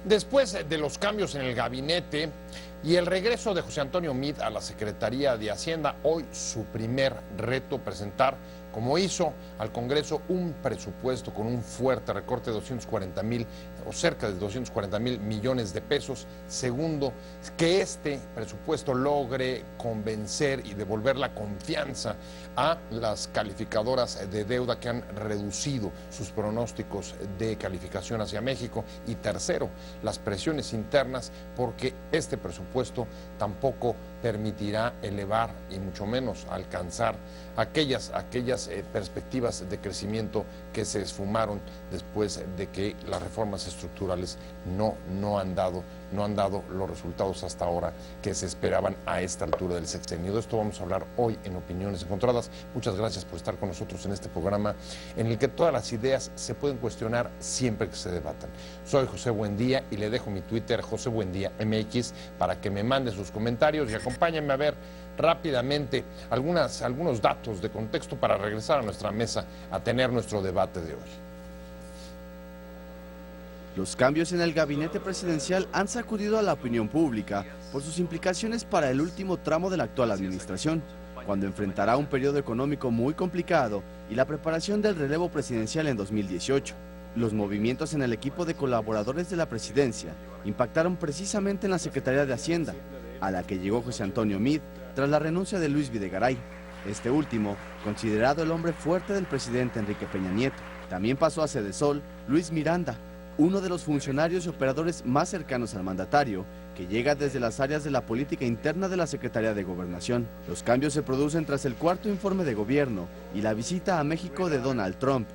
Después de los cambios en el gabinete y el regreso de José Antonio Meade a la Secretaría de Hacienda, hoy su primer reto presentar, como hizo al Congreso, un presupuesto con un fuerte recorte de 240,000 o cerca de 240,000 millones de pesos. Segundo, que este presupuesto logre convencer y devolver la confianza a las calificadoras de deuda que han reducido sus pronósticos de calificación hacia México. Y tercero, las presiones internas, porque este presupuesto tampoco permitirá elevar y mucho menos alcanzar aquellas perspectivas de crecimiento que se esfumaron después de que las reformas estructurales no han dado los resultados hasta ahora que se esperaban a esta altura del sexenio. De esto vamos a hablar hoy en Opiniones Encontradas. Muchas gracias por estar con nosotros en este programa en el que todas las ideas se pueden cuestionar siempre que se debatan. Soy José Buendía y le dejo mi Twitter, José Buendía MX, para que me mande sus comentarios y acompáñenme a ver rápidamente algunos datos de contexto para regresar a nuestra mesa a tener nuestro debate de hoy. Los cambios en el gabinete presidencial han sacudido a la opinión pública por sus implicaciones para el último tramo de la actual administración, cuando enfrentará un periodo económico muy complicado y la preparación del relevo presidencial en 2018. Los movimientos en el equipo de colaboradores de la presidencia impactaron precisamente en la Secretaría de Hacienda, a la que llegó José Antonio Meade tras la renuncia de Luis Videgaray. Este último, considerado el hombre fuerte del presidente Enrique Peña Nieto. También pasó a Sedesol Luis Miranda, uno de los funcionarios y operadores más cercanos al mandatario, que llega desde las áreas de la política interna de la Secretaría de Gobernación. Los cambios se producen tras el cuarto informe de gobierno y la visita a México de Donald Trump.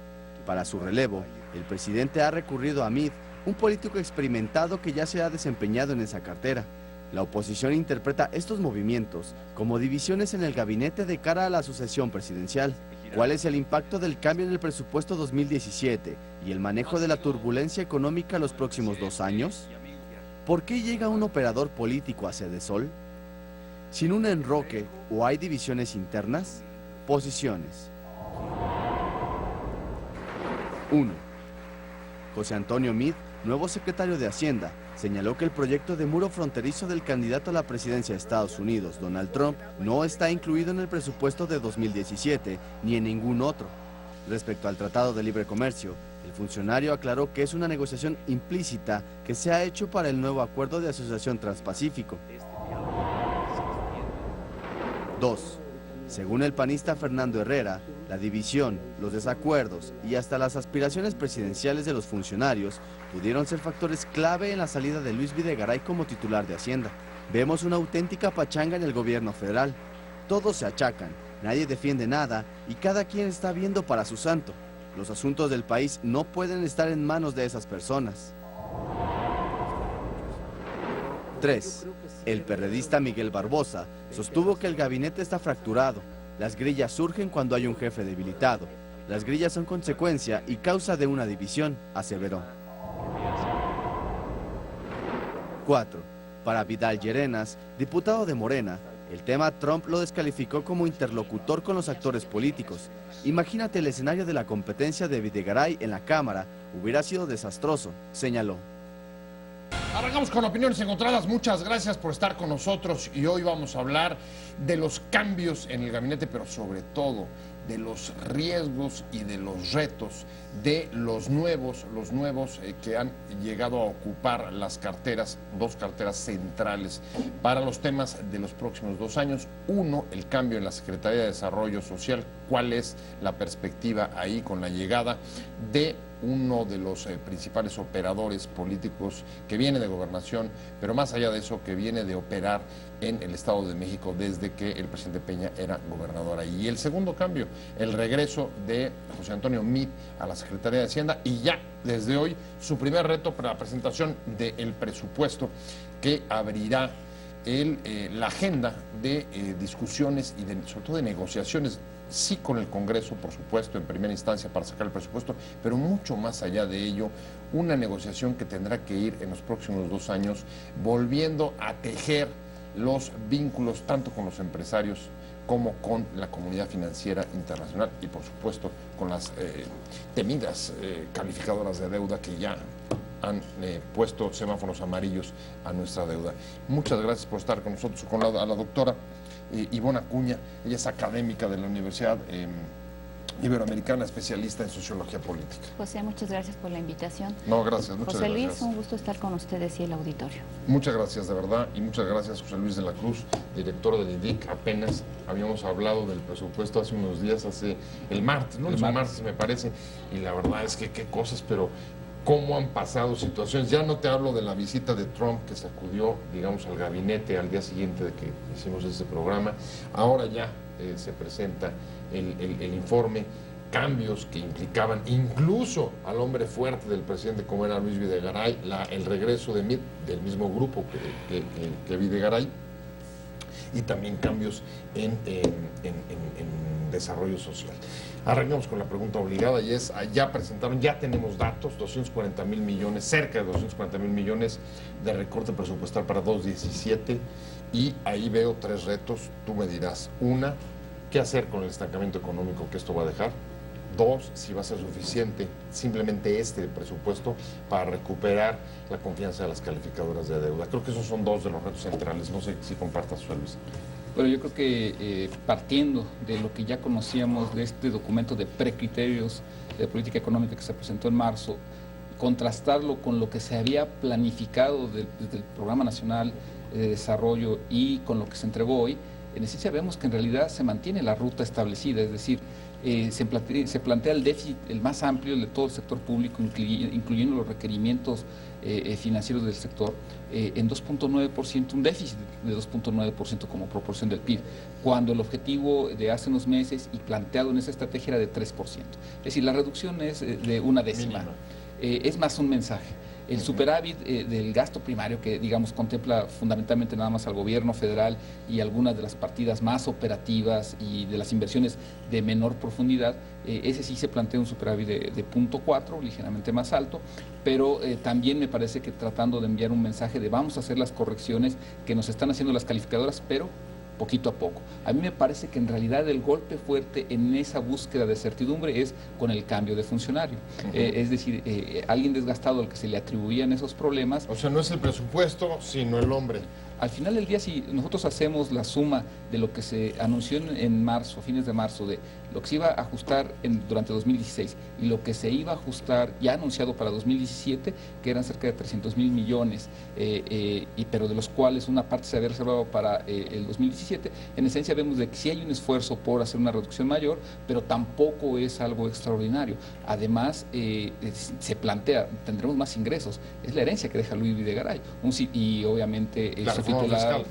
Para su relevo, el presidente ha recurrido a Meade, un político experimentado que ya se ha desempeñado en esa cartera. La oposición interpreta estos movimientos como divisiones en el gabinete de cara a la sucesión presidencial. ¿Cuál es el impacto del cambio en el presupuesto 2017 y el manejo de la turbulencia económica los próximos 2 años? ¿Por qué llega un operador político a Sedesol? ¿Sin un enroque o hay divisiones internas? Posiciones. 1. José Antonio Meade, nuevo secretario de Hacienda, señaló que el proyecto de muro fronterizo del candidato a la presidencia de Estados Unidos, Donald Trump, no está incluido en el presupuesto de 2017 ni en ningún otro. Respecto al Tratado de Libre Comercio, el funcionario aclaró que es una negociación implícita que se ha hecho para el nuevo acuerdo de asociación transpacífico. 2. Según el panista Fernando Herrera, la división, los desacuerdos y hasta las aspiraciones presidenciales de los funcionarios pudieron ser factores clave en la salida de Luis Videgaray como titular de Hacienda. Vemos una auténtica pachanga en el gobierno federal. Todos se achacan, nadie defiende nada y cada quien está viendo para su santo. Los asuntos del país no pueden estar en manos de esas personas. 3. El perredista Miguel Barbosa sostuvo que el gabinete está fracturado. Las grillas surgen cuando hay un jefe debilitado. Las grillas son consecuencia y causa de una división, aseveró. 4. Para Vidal Llerenas, diputado de Morena, el tema Trump lo descalificó como interlocutor con los actores políticos. Imagínate el escenario de la competencia de Videgaray en la Cámara, hubiera sido desastroso, señaló. Arrancamos con Opiniones Encontradas. Muchas gracias por estar con nosotros y hoy vamos a hablar de los cambios en el gabinete, pero sobre todo de los riesgos y de los retos de los nuevos que han llegado a ocupar las carteras, 2 carteras centrales para los temas de los próximos 2 años. Uno, el cambio en la Secretaría de Desarrollo Social. ¿Cuál es la perspectiva ahí con la llegada de uno de los principales operadores políticos que viene de Gobernación, pero más allá de eso, que viene de operar en el Estado de México desde que el presidente Peña era gobernador ahí? Y el segundo cambio, el regreso de José Antonio Meade a la Secretaría de Hacienda y ya desde hoy su primer reto para la presentación del presupuesto que abrirá la agenda de discusiones y sobre todo de negociaciones, sí con el Congreso, por supuesto, en primera instancia para sacar el presupuesto, pero mucho más allá de ello, una negociación que tendrá que ir en los próximos 2 años volviendo a tejer los vínculos tanto con los empresarios como con la comunidad financiera internacional y por supuesto con las temidas calificadoras de deuda que ya han puesto semáforos amarillos a nuestra deuda. Muchas gracias por estar con nosotros, con a la doctora Ivonne Acuña. Ella es académica de la Universidad Iberoamericana, especialista en sociología política. José, muchas gracias por la invitación. No, gracias, muchas José Luis, gracias. un gusto estar con ustedes y el auditorio. Muchas gracias, de verdad, y muchas gracias, José Luis de la Cruz, director del IDIC. Apenas habíamos hablado del presupuesto hace unos días, el martes, ¿no? El martes me parece, y la verdad es que qué cosas, pero cómo han pasado situaciones. Ya no te hablo de la visita de Trump que sacudió, digamos, al gabinete al día siguiente de que hicimos este programa. Ahora ya se presenta el informe, cambios que implicaban incluso al hombre fuerte del presidente como era Luis Videgaray, el regreso de Meade, del mismo grupo que Videgaray, y también cambios en desarrollo social. Arrancamos con la pregunta obligada y es, ya tenemos datos, 240,000 millones, cerca de 240,000 millones de recorte presupuestal para 2017, y ahí veo tres retos, tú me dirás. Una, ¿qué hacer con el estancamiento económico que esto va a dejar? Dos, si va a ser suficiente simplemente este presupuesto para recuperar la confianza de las calificadoras de deuda. Creo que esos son dos de los retos centrales. No sé si compartas, José Luis. Bueno, yo creo que partiendo de lo que ya conocíamos de este documento de precriterios de política económica que se presentó en marzo, contrastarlo con lo que se había planificado desde el Programa Nacional de Desarrollo y con lo que se entregó hoy, en esencia vemos que en realidad se mantiene la ruta establecida, es decir, se plantea el déficit, el más amplio de todo el sector público, incluyendo los requerimientos financieros del sector, en 2.9%, un déficit de 2.9% como proporción del PIB, cuando el objetivo de hace unos meses y planteado en esa estrategia era de 3%. Es decir, la reducción es de una décima. Es más un mensaje. El superávit del gasto primario, que digamos contempla fundamentalmente nada más al gobierno federal y algunas de las partidas más operativas y de las inversiones de menor profundidad, ese sí se plantea un superávit de 0.4, ligeramente más alto, pero también me parece que tratando de enviar un mensaje de vamos a hacer las correcciones que nos están haciendo las calificadoras, pero poquito a poco. A mí me parece que en realidad el golpe fuerte en esa búsqueda de certidumbre es con el cambio de funcionario. Es decir, alguien desgastado al que se le atribuían esos problemas. O sea, no es el presupuesto, sino el hombre. Al final del día, si nosotros hacemos la suma de lo que se anunció en marzo, fines de marzo, de lo que se iba a ajustar durante 2016 y lo que se iba a ajustar ya anunciado para 2017, que eran cerca de 300,000 millones, pero de los cuales una parte se había reservado para el 2017, en esencia vemos de que sí hay un esfuerzo por hacer una reducción mayor, pero tampoco es algo extraordinario. Además, se plantea, tendremos más ingresos, es la herencia que deja Luis Videgaray, y obviamente su titular,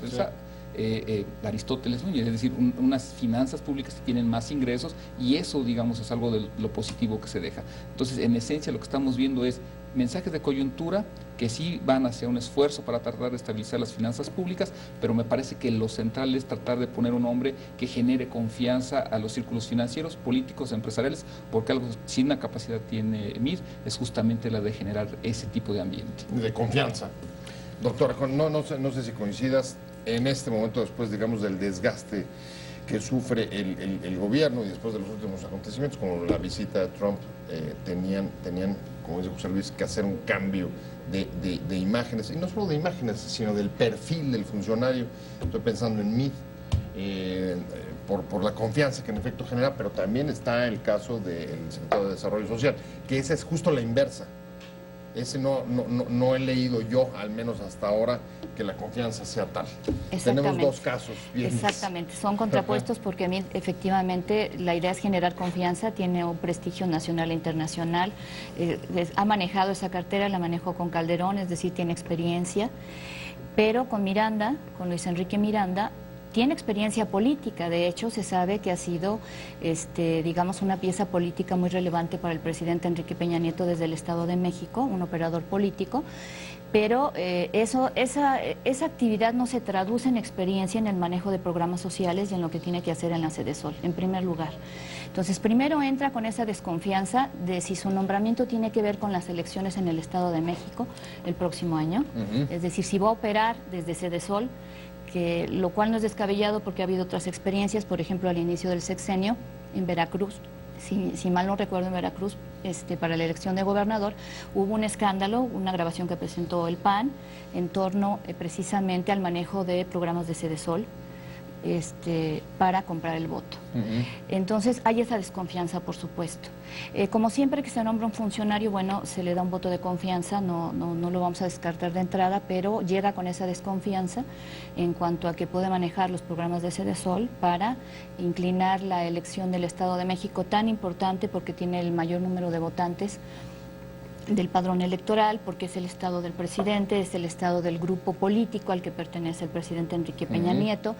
Aristóteles Núñez, es decir, unas finanzas públicas que tienen más ingresos, y eso, digamos, es algo de lo positivo que se deja. Entonces, en esencia, lo que estamos viendo es mensajes de coyuntura que sí van hacia un esfuerzo para tratar de estabilizar las finanzas públicas, pero me parece que lo central es tratar de poner un hombre que genere confianza a los círculos financieros, políticos, empresariales, porque algo sin la capacidad tiene MIR es justamente la de generar ese tipo de ambiente. De confianza. Doctora, no sé si coincidas en este momento, después, digamos, del desgaste que sufre el gobierno y después de los últimos acontecimientos, como la visita de Trump, tenían, como dice José Luis, que hacer un cambio de imágenes, y no solo de imágenes, sino del perfil del funcionario. Estoy pensando en mí, por la confianza que en efecto genera, pero también está el caso del sector de desarrollo social, que esa es justo la inversa. Ese no he leído yo, al menos hasta ahora, que la confianza sea tal. Tenemos dos casos. Exactamente, son contrapuestos porque a mí efectivamente la idea es generar confianza, tiene un prestigio nacional e internacional, ha manejado esa cartera, la manejó con Calderón, es decir, tiene experiencia, pero con Miranda, con Luis Enrique Miranda, tiene experiencia política. De hecho, se sabe que ha sido, digamos, una pieza política muy relevante para el presidente Enrique Peña Nieto desde el Estado de México, un operador político, pero esa actividad no se traduce en experiencia en el manejo de programas sociales y en lo que tiene que hacer en la Sedesol, en primer lugar. Entonces, primero entra con esa desconfianza de si su nombramiento tiene que ver con las elecciones en el Estado de México el próximo año, es decir, si va a operar desde Sedesol, lo cual no es descabellado porque ha habido otras experiencias, por ejemplo, al inicio del sexenio en Veracruz, si mal no recuerdo, en Veracruz para la elección de gobernador, hubo un escándalo, una grabación que presentó el PAN en torno precisamente al manejo de programas de Sedesol para comprar el voto. Entonces hay esa desconfianza, por supuesto. Como siempre que se nombra un funcionario, bueno, se le da un voto de confianza, no lo vamos a descartar de entrada, pero llega con esa desconfianza en cuanto a que puede manejar los programas de Sedesol para inclinar la elección del Estado de México, tan importante porque tiene el mayor número de votantes del padrón electoral, porque es el estado del presidente, es el estado del grupo político al que pertenece el presidente Enrique Peña Nieto,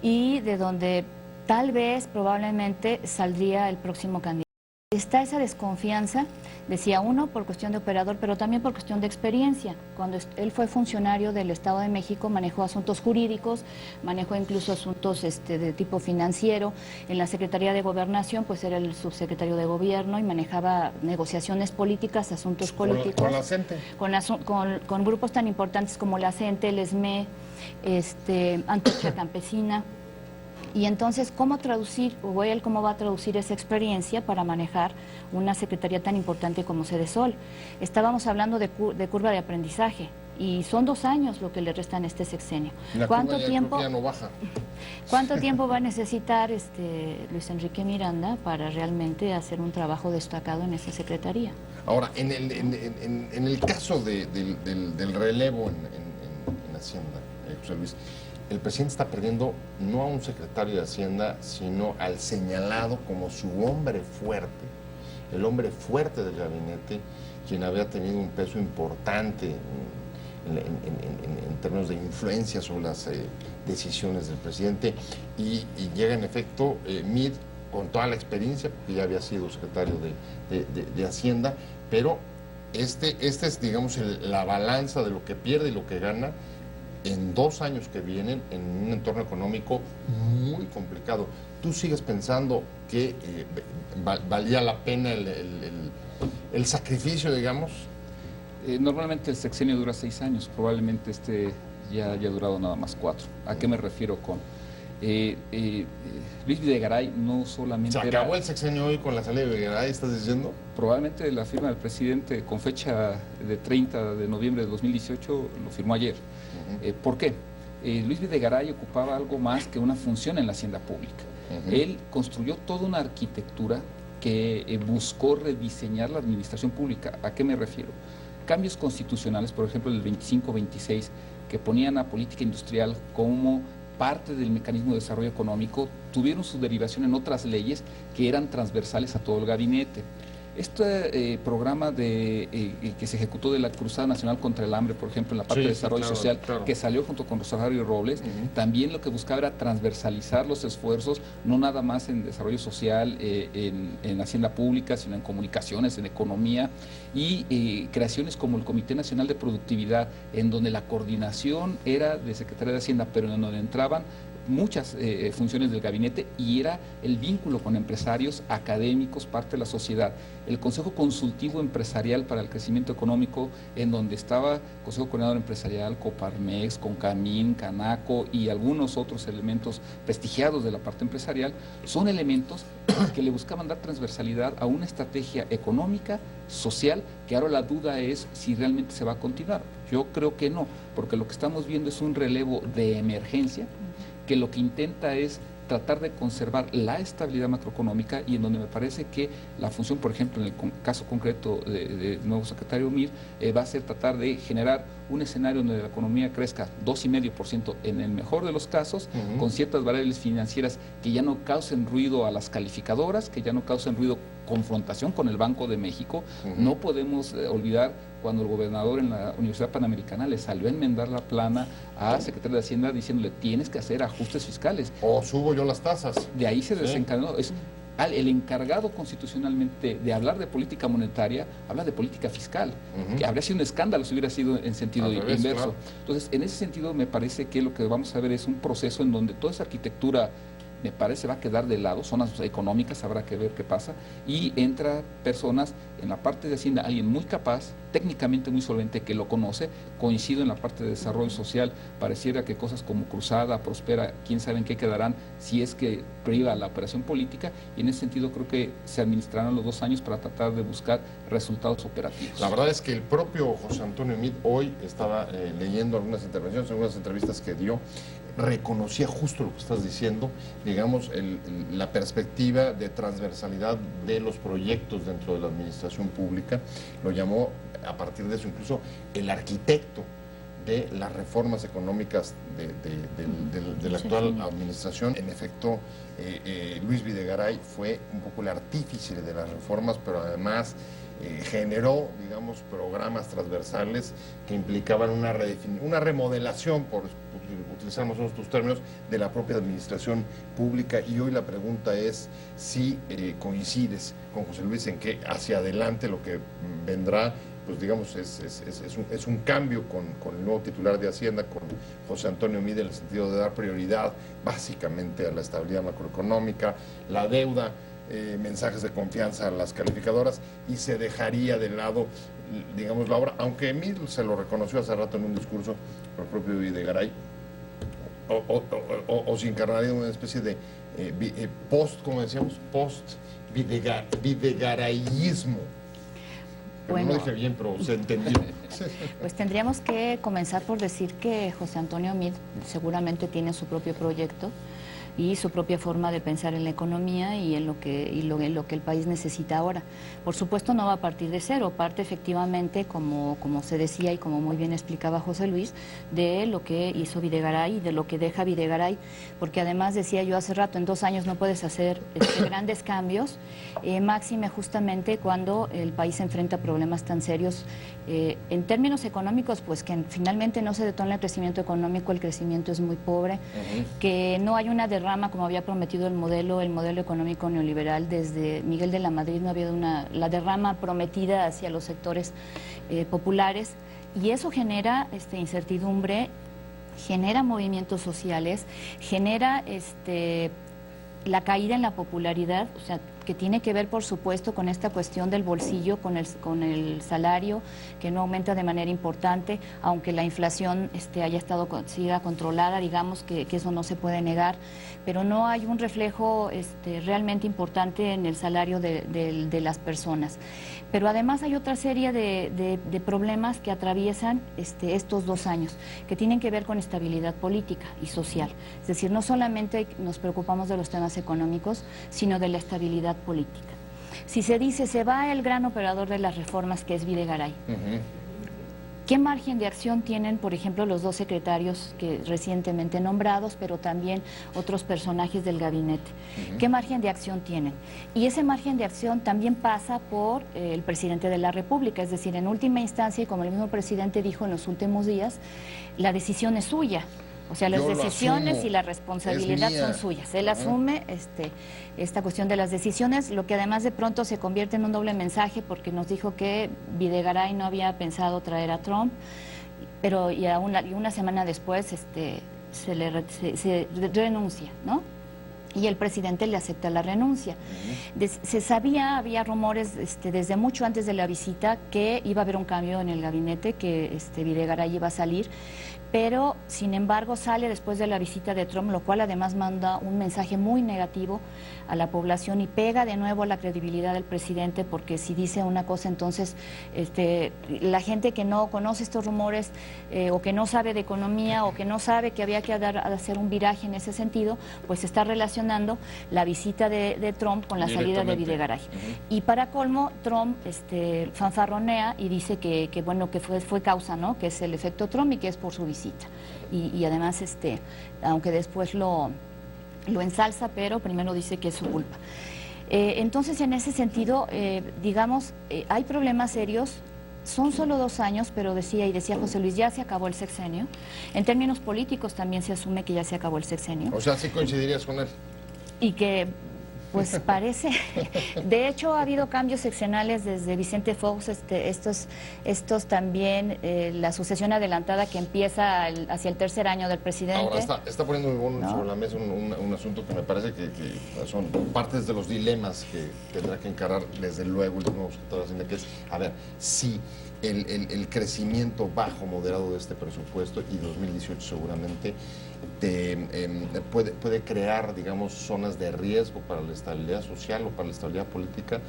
y de donde tal vez, probablemente, saldría el próximo candidato. Está esa desconfianza, decía uno, por cuestión de operador, pero también por cuestión de experiencia. Cuando él fue funcionario del Estado de México, manejó asuntos jurídicos, manejó incluso asuntos de tipo financiero. En la Secretaría de Gobernación, pues era el subsecretario de Gobierno y manejaba negociaciones políticas, asuntos políticos. Con la CENTE. Con grupos tan importantes como la CENTE, el ESME, Antorcha Campesina. Y entonces, ¿cómo traducir, o él cómo va a traducir esa experiencia para manejar una secretaría tan importante como Sedesol? Estábamos hablando de curva de aprendizaje, y son 2 años lo que le restan a este sexenio. ¿Cuánto tiempo ya no baja? ¿Cuánto tiempo va a necesitar Luis Enrique Miranda para realmente hacer un trabajo destacado en esa secretaría? Ahora, en el caso del relevo en Hacienda, José Luis, el presidente está perdiendo no a un secretario de Hacienda, sino al señalado como su hombre fuerte, el hombre fuerte del gabinete, quien había tenido un peso importante en términos de influencia sobre las decisiones del presidente, y llega en efecto Meade con toda la experiencia, porque ya había sido secretario de Hacienda, pero este es, digamos, la balanza de lo que pierde y lo que gana en 2 años que vienen, en un entorno económico muy complicado. ¿Tú sigues pensando que valía la pena el sacrificio, digamos? Normalmente el sexenio dura 6 años, probablemente ya haya durado nada más 4. ¿A qué me refiero con? Luis Videgaray no solamente ¿Se acabó el sexenio hoy con la salida de Videgaray, estás diciendo? Probablemente la firma del presidente con fecha de 30 de noviembre de 2018 lo firmó ayer. ¿Por qué? Luis Videgaray ocupaba algo más que una función en la hacienda pública. Él construyó toda una arquitectura que buscó rediseñar la administración pública. ¿A qué me refiero? Cambios constitucionales, por ejemplo, el 25-26, que ponían a política industrial como parte del mecanismo de desarrollo económico, tuvieron su derivación en otras leyes que eran transversales a todo el gabinete. Este programa que se ejecutó de la Cruzada Nacional contra el Hambre, por ejemplo, en la parte de desarrollo social, que salió junto con Rosario Robles, también lo que buscaba era transversalizar los esfuerzos, no nada más en desarrollo social, en hacienda pública, sino en comunicaciones, en economía, y creaciones como el Comité Nacional de Productividad, en donde la coordinación era de Secretaría de Hacienda, pero en donde entraban muchas funciones del gabinete, y era el vínculo con empresarios, académicos, parte de la sociedad. El Consejo Consultivo Empresarial para el Crecimiento Económico, en donde estaba Consejo Coordinador Empresarial, Coparmex, Concamín, Canaco y algunos otros elementos prestigiados de la parte empresarial, son elementos que le buscaban dar transversalidad a una estrategia económica, social, que ahora la duda es si realmente se va a continuar. Yo creo que no, porque lo que estamos viendo es un relevo de emergencia, que lo que intenta es tratar de conservar la estabilidad macroeconómica, y en donde me parece que la función, por ejemplo, en el caso concreto del nuevo secretario Meade, va a ser tratar de generar un escenario donde la economía crezca 2,5% en el mejor de los casos, con ciertas variables financieras que ya no causen ruido a las calificadoras, que ya no causen ruido, confrontación con el Banco de México. No podemos olvidar cuando el gobernador en la Universidad Panamericana le salió a enmendar la plana a secretario de Hacienda diciéndole: tienes que hacer ajustes fiscales. O subo yo las tasas. De ahí se desencadenó. Es el encargado constitucionalmente de hablar de política monetaria, habla de política fiscal, que habría sido un escándalo si hubiera sido en sentido inverso. Claro. Entonces, en ese sentido, me parece que lo que vamos a ver es un proceso en donde toda esa arquitectura, me parece, va a quedar de lado. Zonas económicas habrá que ver qué pasa, y entra personas en la parte de Hacienda, alguien muy capaz, técnicamente muy solvente, que lo conoce. Coincido en la parte de desarrollo social, pareciera que cosas como Cruzada, Prospera, quién sabe en qué quedarán si es que priva la operación política, y en ese sentido creo que se administrarán los 2 años para tratar de buscar resultados operativos. La verdad es que el propio José Antonio Meade, hoy estaba leyendo algunas intervenciones, algunas entrevistas que dio, reconocía justo lo que estás diciendo, digamos, la perspectiva de transversalidad de los proyectos dentro de la administración pública. Lo llamó, a partir de eso, incluso el arquitecto de las reformas económicas de la actual administración. En efecto, Luis Videgaray fue un poco el artífice de las reformas, pero además generó, digamos, programas transversales que implicaban una remodelación, por utilizar más o menos tus términos, de la propia administración pública. Y hoy la pregunta es si coincides con José Luis en que hacia adelante lo que vendrá, pues digamos, es un cambio con el nuevo titular de Hacienda, con José Antonio Meade, en el sentido de dar prioridad básicamente a la estabilidad macroeconómica, la deuda, mensajes de confianza a las calificadoras, y se dejaría de lado, digamos, la obra, aunque Meade se lo reconoció hace rato en un discurso por el propio Videgaray, o se encarnaría una especie de como decíamos, post-videgarayismo. Bueno, no dije bien, pero se entendió. Pues tendríamos que comenzar por decir que José Antonio Meade seguramente tiene su propio proyecto y su propia forma de pensar en la economía y en lo que el país necesita ahora. Por supuesto no va a partir de cero, parte efectivamente, como se decía y como muy bien explicaba José Luis, de lo que hizo Videgaray y de lo que deja Videgaray, porque además decía yo hace rato, en 2 años no puedes hacer grandes cambios, máxime justamente cuando el país enfrenta problemas tan serios en términos económicos, pues que finalmente no se detona el crecimiento económico, el crecimiento es muy pobre, que no hay una derrama como había prometido el modelo económico neoliberal. Desde Miguel de la Madrid no ha habido la derrama prometida hacia los sectores populares, y eso genera incertidumbre, genera movimientos sociales, genera la caída en la popularidad, o sea, que tiene que ver, por supuesto, con esta cuestión del bolsillo, con el salario, que no aumenta de manera importante, aunque la inflación siga controlada, digamos que eso no se puede negar, pero no hay un reflejo realmente importante en el salario de las personas. Pero además hay otra serie de problemas que atraviesan estos 2 años, que tienen que ver con estabilidad política y social. Es decir, no solamente nos preocupamos de los temas económicos, sino de la estabilidad política. Si se dice, se va el gran operador de las reformas, que es Videgaray, ¿qué margen de acción tienen, por ejemplo, los 2 secretarios que recientemente nombrados, pero también otros personajes del gabinete? ¿Qué margen de acción tienen? Y ese margen de acción también pasa por el presidente de la República, es decir, en última instancia, y como el mismo presidente dijo en los últimos días, la decisión es suya. O sea, las decisiones y la responsabilidad son suyas. Él asume esta cuestión de las decisiones, lo que además de pronto se convierte en un doble mensaje, porque nos dijo que Videgaray no había pensado traer a Trump, pero una semana después se renuncia, ¿no? Y el presidente le acepta la renuncia. Se sabía, había rumores desde mucho antes de la visita, que iba a haber un cambio en el gabinete, que Videgaray iba a salir, pero sin embargo sale después de la visita de Trump, lo cual además manda un mensaje muy negativo a la población y pega de nuevo la credibilidad del presidente, porque si dice una cosa, entonces la gente que no conoce estos rumores o que no sabe de economía o que no sabe que había que hacer un viraje en ese sentido, pues está relacionando la visita de Trump con la salida de Videgaray. Y para colmo, Trump fanfarronea y dice que fue causa, ¿no? Que es el efecto Trump y que es por su visita. Y además, aunque después lo ensalza, pero primero dice que es su culpa. Entonces, en ese sentido, digamos, hay problemas serios. Son solo 2 años, pero decía José Luis, ya se acabó el sexenio. En términos políticos también se asume que ya se acabó el sexenio. O sea, ¿sí coincidirías con él? Y que, pues parece, de hecho ha habido cambios sexenales desde Vicente Fox, estos también, la sucesión adelantada que empieza hacia el 3er año del presidente. Ahora está poniendo sobre la mesa un asunto que me parece que son partes de los dilemas que tendrá que encarar desde luego el nuevo secretario de Hacienda, que es, a ver, si el crecimiento bajo, moderado de este presupuesto y 2018 seguramente puede crear, digamos, zonas de riesgo para la estabilidad social o para la estabilidad política.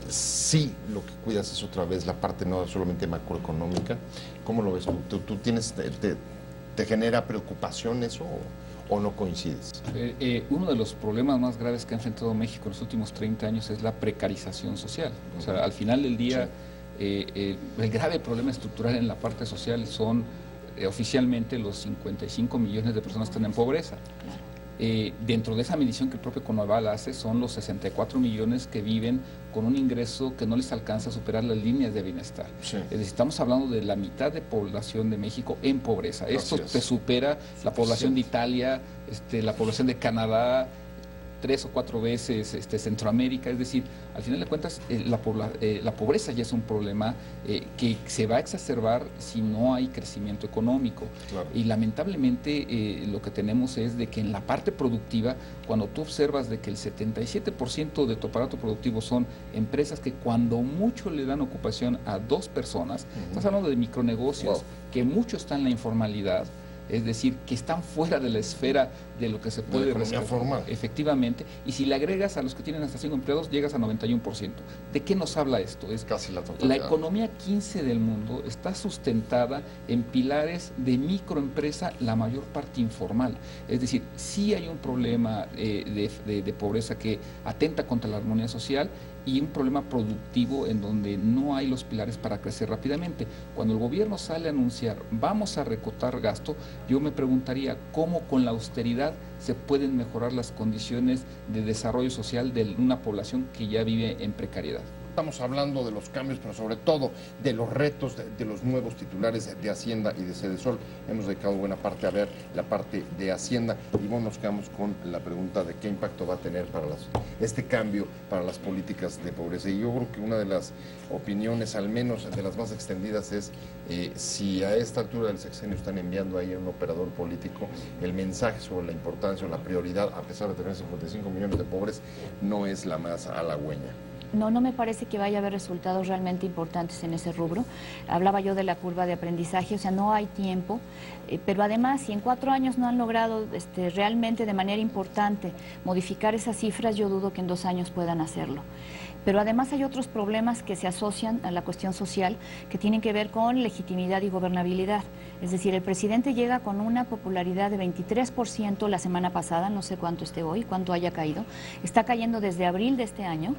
Sí, lo que cuidas es otra vez la parte no solamente macroeconómica. ¿Cómo lo ves tú? ¿Tú tienes, te genera preocupación eso o no coincides? Uno de los problemas más graves que ha enfrentado México en los últimos 30 años es la precarización social. O sea, al final del día, el grave problema estructural en la parte social son oficialmente los 55 millones de personas que están en pobreza. Dentro de esa medición que el propio Coneval hace, son los 64 millones que viven con un ingreso que no les alcanza a superar las líneas de bienestar. Sí. Es decir, estamos hablando de la mitad de población de México en pobreza. Esto te supera la población de Italia, la población de Canadá, 3 o 4 veces Centroamérica. Es decir, al final de cuentas la pobreza ya es un problema que se va a exacerbar si no hay crecimiento económico. Claro. Y lamentablemente lo que tenemos es de que en la parte productiva, cuando tú observas de que el 77% de tu aparato productivo son empresas que cuando mucho le dan ocupación a 2 personas, estás hablando de micronegocios, que mucho están en la informalidad. Es decir, que están fuera de la esfera de lo que se puede economía formal. Efectivamente, y si le agregas a los que tienen hasta 5 empleados, llegas a 91%. ¿De qué nos habla esto? Es casi la totalidad. La economía 15 del mundo está sustentada en pilares de microempresa, la mayor parte informal. Es decir, sí hay un problema de pobreza que atenta contra la armonía social y un problema productivo en donde no hay los pilares para crecer rápidamente. Cuando el gobierno sale a anunciar vamos a recortar gasto, yo me preguntaría cómo con la austeridad se pueden mejorar las condiciones de desarrollo social de una población que ya vive en precariedad. Estamos hablando de los cambios, pero sobre todo de los retos de los nuevos titulares de Hacienda y de Sedesol. Hemos dedicado buena parte a ver la parte de Hacienda y bueno, nos quedamos con la pregunta de qué impacto va a tener para este cambio para las políticas de pobreza. Y yo creo que una de las opiniones, al menos de las más extendidas, es si a esta altura del sexenio están enviando ahí a un operador político el mensaje sobre la importancia o la prioridad, a pesar de tener 55 millones de pobres, no es la más halagüeña. No me parece que vaya a haber resultados realmente importantes en ese rubro. Hablaba yo de la curva de aprendizaje, o sea, no hay tiempo, pero además, si en 4 años no han logrado realmente de manera importante modificar esas cifras, yo dudo que en 2 años puedan hacerlo. Pero además hay otros problemas que se asocian a la cuestión social que tienen que ver con legitimidad y gobernabilidad. Es decir, el presidente llega con una popularidad de 23% la semana pasada, no sé cuánto esté hoy, cuánto haya caído. Está cayendo desde abril de este año.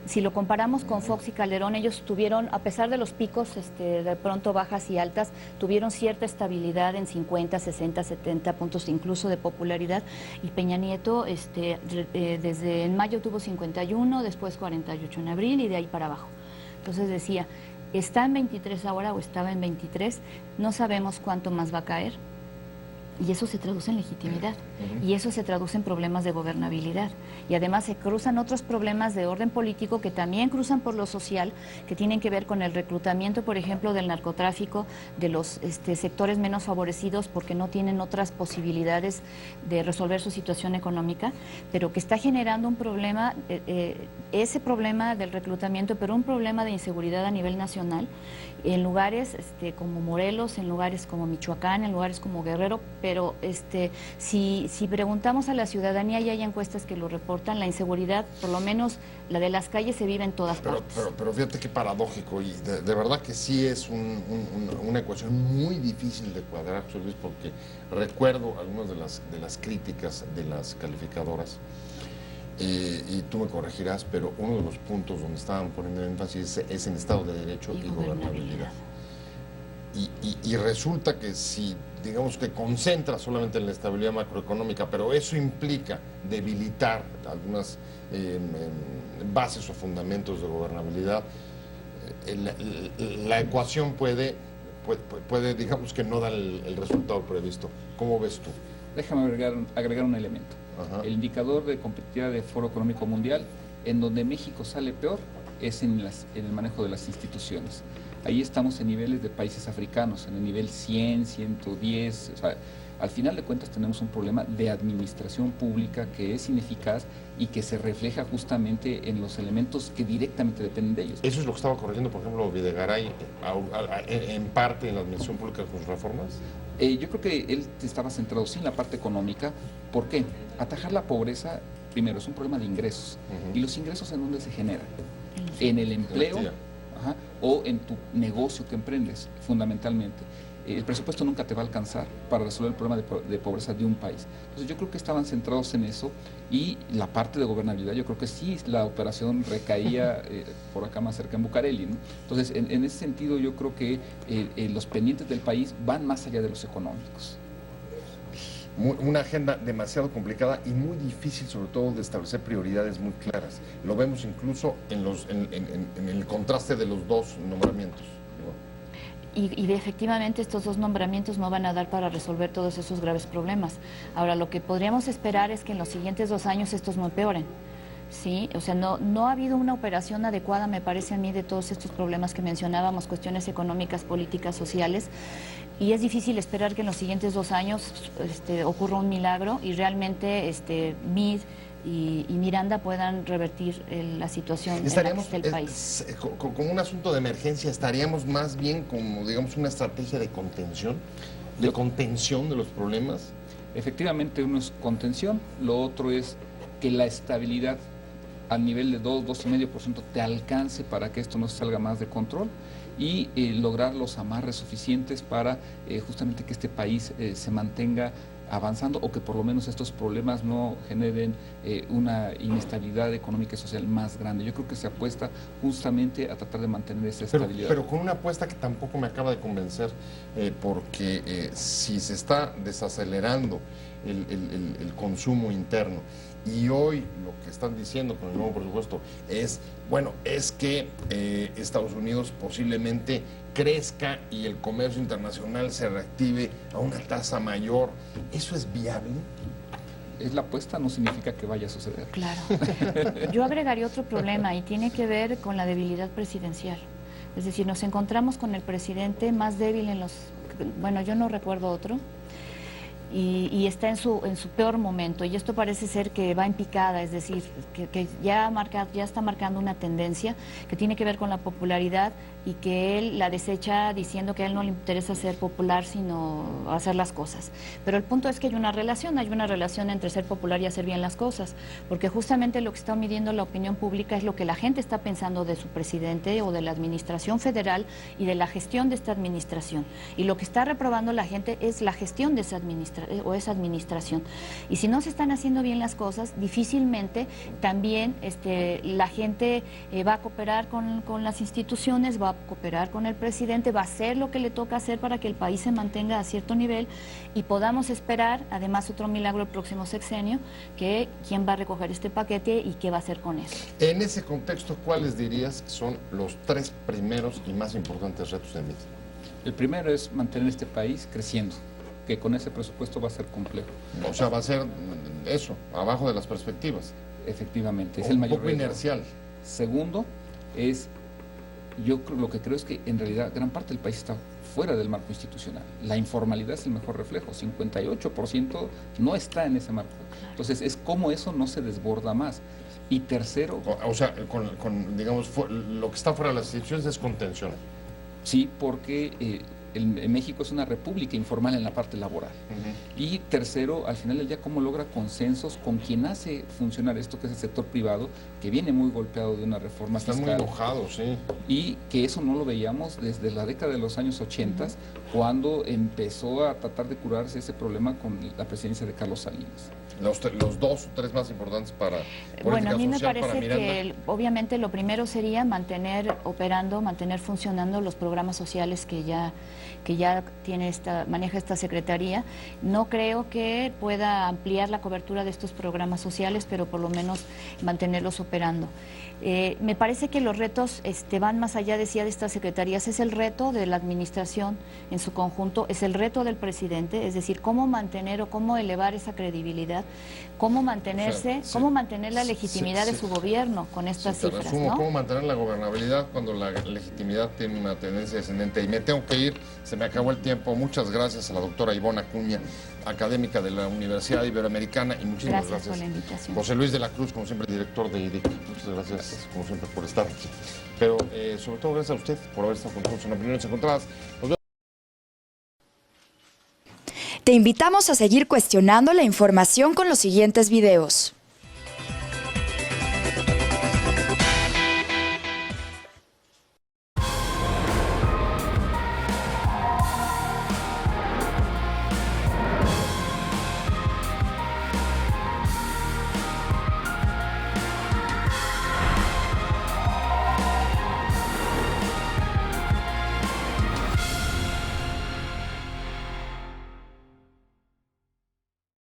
Si lo comparamos con Fox y Calderón, ellos tuvieron, a pesar de los picos de pronto bajas y altas, tuvieron cierta estabilidad en 50, 60, 70 puntos incluso de popularidad. Y Peña Nieto desde en mayo tuvo 51, después 48 en abril y de ahí para abajo. Entonces decía, está en 23 ahora o estaba en 23, no sabemos cuánto más va a caer. Y eso se traduce en legitimidad, y eso se traduce en problemas de gobernabilidad. Y además se cruzan otros problemas de orden político que también cruzan por lo social, que tienen que ver con el reclutamiento, por ejemplo, del narcotráfico, de los sectores menos favorecidos porque no tienen otras posibilidades de resolver su situación económica, pero que está generando un problema, ese problema del reclutamiento, pero un problema de inseguridad a nivel nacional, en lugares como Morelos, en lugares como Michoacán, en lugares como Guerrero, pero si preguntamos a la ciudadanía y hay encuestas que lo reportan, la inseguridad, por lo menos la de las calles, se vive en todas partes. Pero fíjate qué paradójico, y de verdad que sí es una ecuación muy difícil de cuadrar, José Luis, porque recuerdo algunas de las críticas de las calificadoras, y tú me corregirás, pero uno de los puntos donde estaban poniendo énfasis es en Estado de Derecho y gobernabilidad. Y resulta que si, digamos que concentra solamente en la estabilidad macroeconómica, pero eso implica debilitar algunas bases o fundamentos de gobernabilidad, la ecuación puede, digamos que no dar el resultado previsto. ¿Cómo ves tú? Déjame agregar un elemento. Ajá. El indicador de competitividad del Foro Económico Mundial, en donde México sale peor, es en el manejo de las instituciones. Ahí estamos en niveles de países africanos, en el nivel 100, 110, o sea, Al final de cuentas tenemos un problema de administración pública que es ineficaz y que se refleja justamente en los elementos que directamente dependen de ellos. ¿Eso es lo que estaba corrigiendo, por ejemplo, Videgaray en parte en la administración pública con sus reformas? Yo creo que él estaba centrado sí en la parte económica. ¿Por qué? Atajar la pobreza, primero, es un problema de ingresos. ¿Y los ingresos en dónde se generan? En el empleo, o en tu negocio que emprendes, fundamentalmente. El presupuesto nunca te va a alcanzar para resolver el problema de pobreza de un país. Entonces yo creo que estaban centrados en eso, y la parte de gobernabilidad, yo creo que sí la operación recaía por acá más cerca en Bucareli, ¿no? Entonces en ese sentido yo creo que los pendientes del país van más allá de los económicos. Una agenda demasiado complicada y muy difícil, sobre todo, de establecer prioridades muy claras. Lo vemos incluso en el contraste de los dos nombramientos. Y efectivamente estos dos nombramientos no van a dar para resolver todos esos graves problemas. Ahora, lo que podríamos esperar es que en los siguientes 2 años estos no empeoren. Sí, o sea, no ha habido una operación adecuada, me parece a mí, de todos estos problemas que mencionábamos, cuestiones económicas, políticas, sociales, y es difícil esperar que en los siguientes 2 años ocurra un milagro y realmente Meade y Miranda puedan revertir la situación en la que está el país. Como un asunto de emergencia, estaríamos más bien como, digamos, una estrategia de contención de los problemas. Efectivamente, uno es contención, lo otro es que la estabilidad al nivel de 2,5% te alcance para que esto no se salga más de control, y lograr los amarres suficientes para justamente que este país se mantenga avanzando, o que por lo menos estos problemas no generen una inestabilidad económica y social más grande. Yo creo que se apuesta justamente a tratar de mantener esa estabilidad. Pero con una apuesta que tampoco me acaba de convencer, porque si se está desacelerando el consumo interno, y hoy lo que están diciendo con el nuevo presupuesto es, bueno, es que Estados Unidos posiblemente crezca y el comercio internacional se reactive a una tasa mayor, ¿eso es viable? Es la apuesta, no significa que vaya a suceder. Claro. Yo agregaría otro problema, y tiene que ver con la debilidad presidencial. Es decir, nos encontramos con el presidente más débil bueno, yo no recuerdo otro, y está en su peor momento, y esto parece ser que va en picada, es decir, que ya está marcando una tendencia que tiene que ver con la popularidad, y que él la desecha diciendo que a él no le interesa ser popular, sino hacer las cosas. Pero el punto es que hay una relación entre ser popular y hacer bien las cosas, porque justamente lo que está midiendo la opinión pública es lo que la gente está pensando de su presidente o de la administración federal y de la gestión de esta administración. Y lo que está reprobando la gente es la gestión de esa administración. Y si no se están haciendo bien las cosas, difícilmente también la gente va a cooperar con las instituciones, va a cooperar con el presidente, va a hacer lo que le toca hacer para que el país se mantenga a cierto nivel y podamos esperar, además, otro milagro el próximo sexenio, que quién va a recoger este paquete y qué va a hacer con eso. En ese contexto, ¿cuáles dirías que son los 3 primeros y más importantes retos de Meade? El primero es mantener este país creciendo, que con ese presupuesto va a ser complejo. O sea, va a ser eso, abajo de las perspectivas. Efectivamente, es el mayor reto. Un poco inercial. Segundo, lo que creo es que en realidad gran parte del país está fuera del marco institucional. La informalidad es el mejor reflejo, 58% no está en ese marco. Entonces es como eso no se desborda más. Y tercero... O sea, digamos, lo que está fuera de las instituciones es contención. Sí, porque México es una república informal en la parte laboral. Y tercero, al final del día, cómo logra consensos con quien hace funcionar esto, que es el sector privado, que viene muy golpeado de una reforma fiscal. Están muy enojados, sí. Y que eso no lo veíamos desde la década de los años 80, cuando empezó a tratar de curarse ese problema con la presidencia de Carlos Salinas. Los 2 o 3 más importantes para bueno, a mí me parece que obviamente lo primero sería mantener funcionando los programas sociales que ya maneja esta Secretaría. No creo que pueda ampliar la cobertura de estos programas sociales, pero por lo menos mantenerlos operando. Me parece que los retos van más allá, decía, de estas secretarías. Es el reto de la administración en su conjunto, es el reto del presidente, es decir, cómo mantener o cómo elevar esa credibilidad, cómo mantenerse, cómo mantener la legitimidad de su gobierno con estas cifras, ¿no? Cómo mantener la gobernabilidad cuando la legitimidad tiene una tendencia descendente. Y me tengo que ir. Se me acabó el tiempo. Muchas gracias a la doctora Ivonne Acuña, académica de la Universidad Iberoamericana, y muchísimas gracias por la invitación. José Luis de la Cruz, como siempre, director de IDIC. Muchas gracias, como siempre, por estar aquí. Pero sobre todo gracias a usted por haber estado con nosotros en Opiniones Encontradas. Te invitamos a seguir cuestionando la información con los siguientes videos.